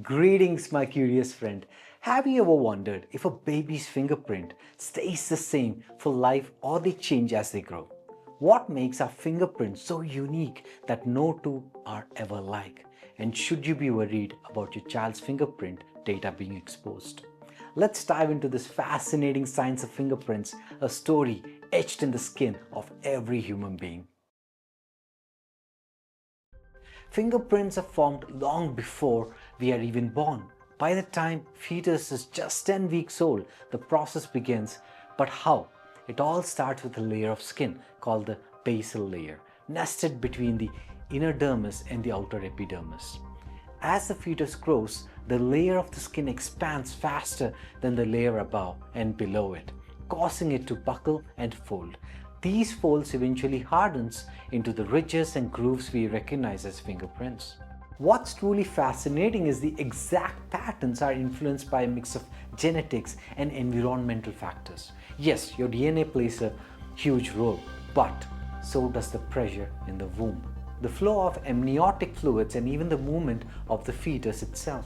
Greetings, my curious friend. Have you ever wondered if a baby's fingerprint stays the same for life or they change as they grow? What makes our fingerprints so unique that no two are ever alike? And should you be worried about your child's fingerprint data being exposed? Let's dive into this fascinating science of fingerprints, a story etched in the skin of every human being. Fingerprints are formed long before we are even born. By the time fetus is just 10 weeks old, the process begins. But how? It all starts with a layer of skin called the basal layer, nested between the inner dermis and the outer epidermis. As the fetus grows, the layer of the skin expands faster than the layer above and below it, causing it to buckle and fold. These folds eventually hardens into the ridges and grooves we recognize as fingerprints. What's truly fascinating is the exact patterns are influenced by a mix of genetics and environmental factors. Yes, your DNA plays a huge role, but so does the pressure in the womb, the flow of amniotic fluids, and even the movement of the fetus itself.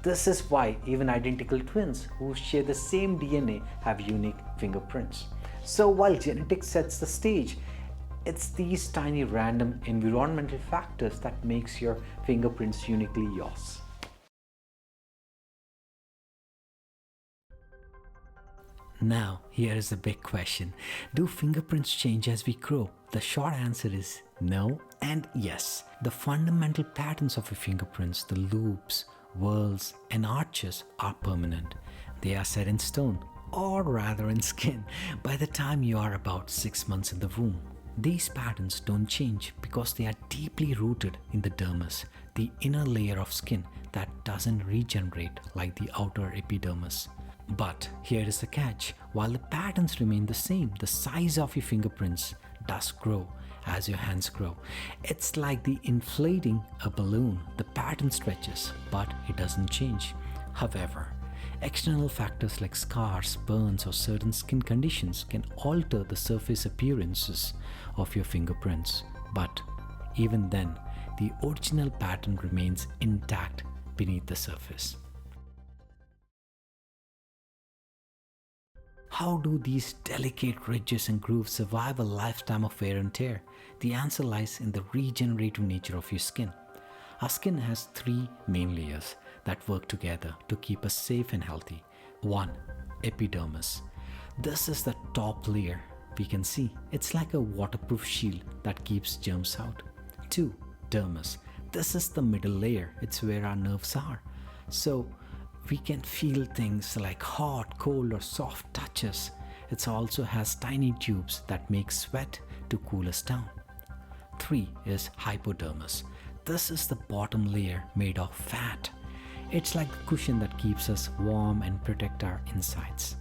This is why even identical twins who share the same DNA have unique fingerprints. So while genetics sets the stage, it's these tiny random environmental factors that makes your fingerprints uniquely yours. Now, here is a big question. Do fingerprints change as we grow? The short answer is no and yes. The fundamental patterns of your fingerprints, the loops, whorls, and arches are permanent. They are set in stone, or rather in skin, by the time you are about 6 months in the womb. These patterns don't change because they are deeply rooted in the dermis, the inner layer of skin that doesn't regenerate like the outer epidermis. But here is the catch. While the patterns remain the same, the size of your fingerprints does grow as your hands grow. It's like the inflating a balloon. The pattern stretches, but it doesn't change. However, external factors like scars, burns, or certain skin conditions can alter the surface appearances of your fingerprints. But even then, the original pattern remains intact beneath the surface. How do these delicate ridges and grooves survive a lifetime of wear and tear? The answer lies in the regenerative nature of your skin. Our skin has three main layers that work together to keep us safe and healthy. 1. Epidermis. This is the top layer we can see. It's like a waterproof shield that keeps germs out. 2. Dermis. This is the middle layer. It's where our nerves are. So we can feel things like hot, cold, or soft touches. It also has tiny tubes that make sweat to cool us down. 3 is hypodermis. This is the bottom layer made of fat. It's like the cushion that keeps us warm and protect our insides.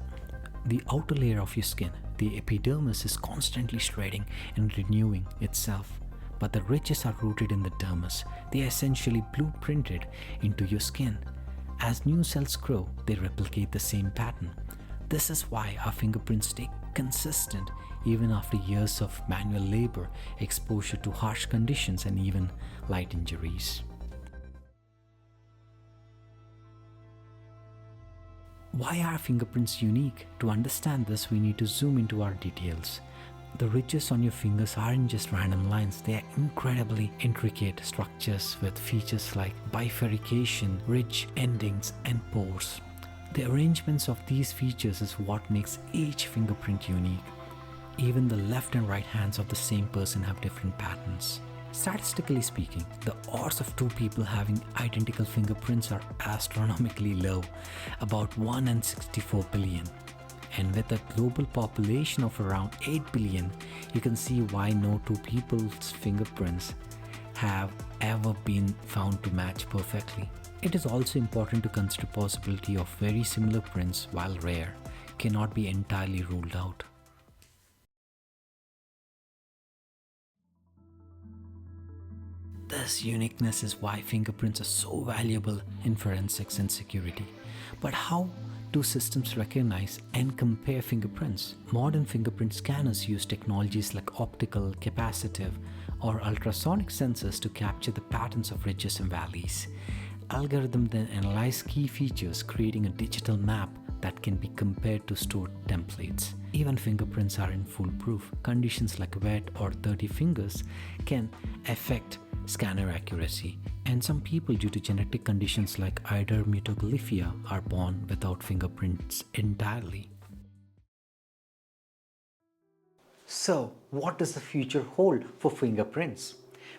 The outer layer of your skin, the epidermis, is constantly shredding and renewing itself. But the ridges are rooted in the dermis. They are essentially blueprinted into your skin. As new cells grow, they replicate the same pattern. This is why our fingerprints stay consistent even after years of manual labor, exposure to harsh conditions, and even light injuries. Why are fingerprints unique? To understand this, we need to zoom into our details. The ridges on your fingers aren't just random lines, they are incredibly intricate structures with features like bifurcation, ridge endings, and pores. The arrangements of these features is what makes each fingerprint unique. Even the left and right hands of the same person have different patterns. Statistically speaking, the odds of two people having identical fingerprints are astronomically low, about 1 in 64 billion. And with a global population of around 8 billion, you can see why no two people's fingerprints have ever been found to match perfectly. It is also important to consider the possibility of very similar prints, while rare, cannot be entirely ruled out. This uniqueness is why fingerprints are so valuable in forensics and security. But how do systems recognize and compare fingerprints? Modern fingerprint scanners use technologies like optical, capacitive, or ultrasonic sensors to capture the patterns of ridges and valleys. algorithm then analyzes key features, creating a digital map that can be compared to stored templates. Even fingerprints aren't foolproof. Conditions like wet or dirty fingers can affect scanner accuracy, and some people, due to genetic conditions like idermatoglyphia, are born without fingerprints entirely. So, what does the future hold for fingerprints?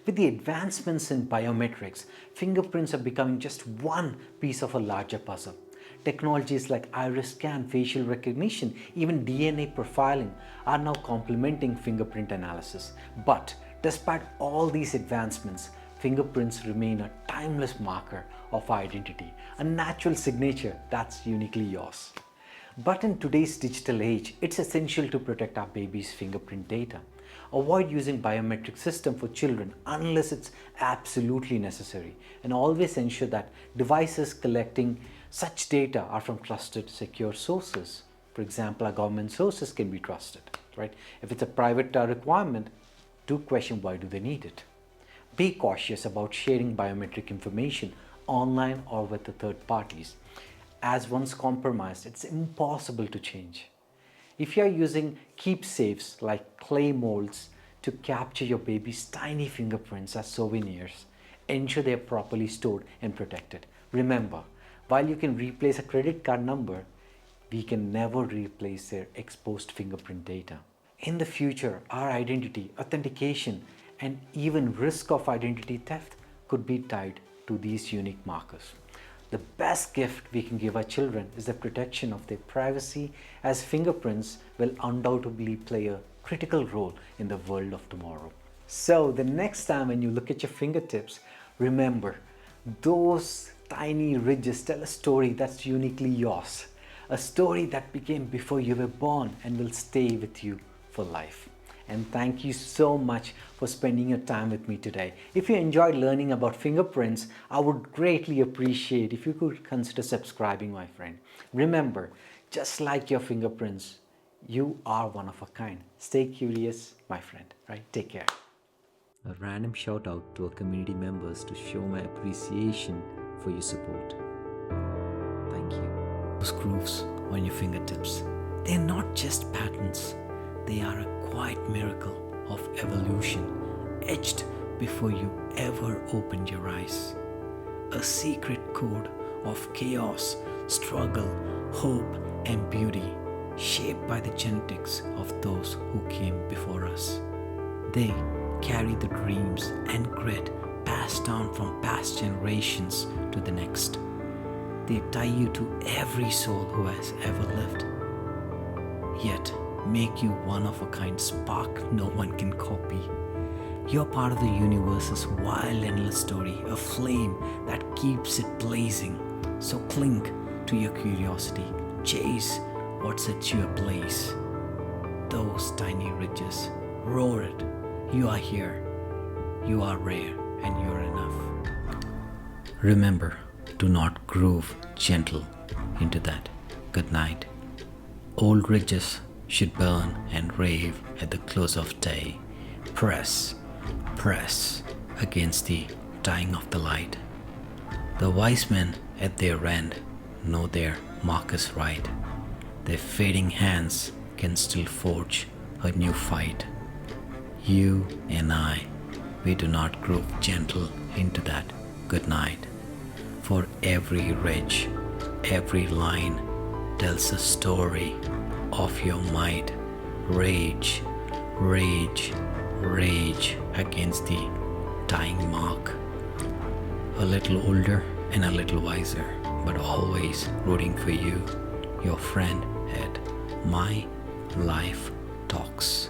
With the advancements in biometrics, fingerprints are becoming just one piece of a larger puzzle. Technologies like iris scan, facial recognition, even DNA profiling are now complementing fingerprint analysis. But despite all these advancements, fingerprints remain a timeless marker of identity, a natural signature that's uniquely yours. But in today's digital age, it's essential to protect our baby's fingerprint data. Avoid using biometric system for children unless it's absolutely necessary, and always ensure that devices collecting such data are from trusted, secure sources. For example, our government sources can be trusted, right? If it's a private requirement, do question why do they need it. Be cautious about sharing biometric information online or with the third parties. As once compromised, it's impossible to change. If you are using keepsakes like clay molds to capture your baby's tiny fingerprints as souvenirs, ensure they are properly stored and protected. Remember, while you can replace a credit card number, we can never replace their exposed fingerprint data. In the future, our identity, authentication, and even risk of identity theft could be tied to these unique markers. The best gift we can give our children is the protection of their privacy, as fingerprints will undoubtedly play a critical role in the world of tomorrow. So the next time when you look at your fingertips, remember, those tiny ridges tell a story that's uniquely yours, a story that began before you were born and will stay with you for life. And thank you so much for spending your time with me today. If you enjoyed learning about fingerprints, I would greatly appreciate if you could consider subscribing, my friend. Remember, just like your fingerprints, you are one of a kind. Stay curious, my friend, right? Take care. A random shout out to our community members to show my appreciation for your support. Thank you. Those grooves on your fingertips, they're not just patterns. They are a quiet miracle of evolution, etched before you ever opened your eyes. A secret code of chaos, struggle, hope, and beauty, shaped by the genetics of those who came before us. They carry the dreams and grit passed down from past generations to the next. They tie you to every soul who has ever lived. Yet, make you one of a kind spark no one can copy. You're part of the universe's wild, endless story, a flame that keeps it blazing. So cling to your curiosity, chase what sets you ablaze. Those tiny ridges, roar it. You are here, you are rare, and you're enough. Remember, do not groove gentle into that good night. Old ridges should burn and rave at the close of day. Press, press against the dying of the light. The wise men at their end know their mark is right. Their fading hands can still forge a new fight. You and I, we do not groove gentle into that good night. For every ridge, every line tells a story of your might. Rage, rage, rage against the dying mark. A little older and a little wiser, but always rooting for you, your friend at My Life Talks.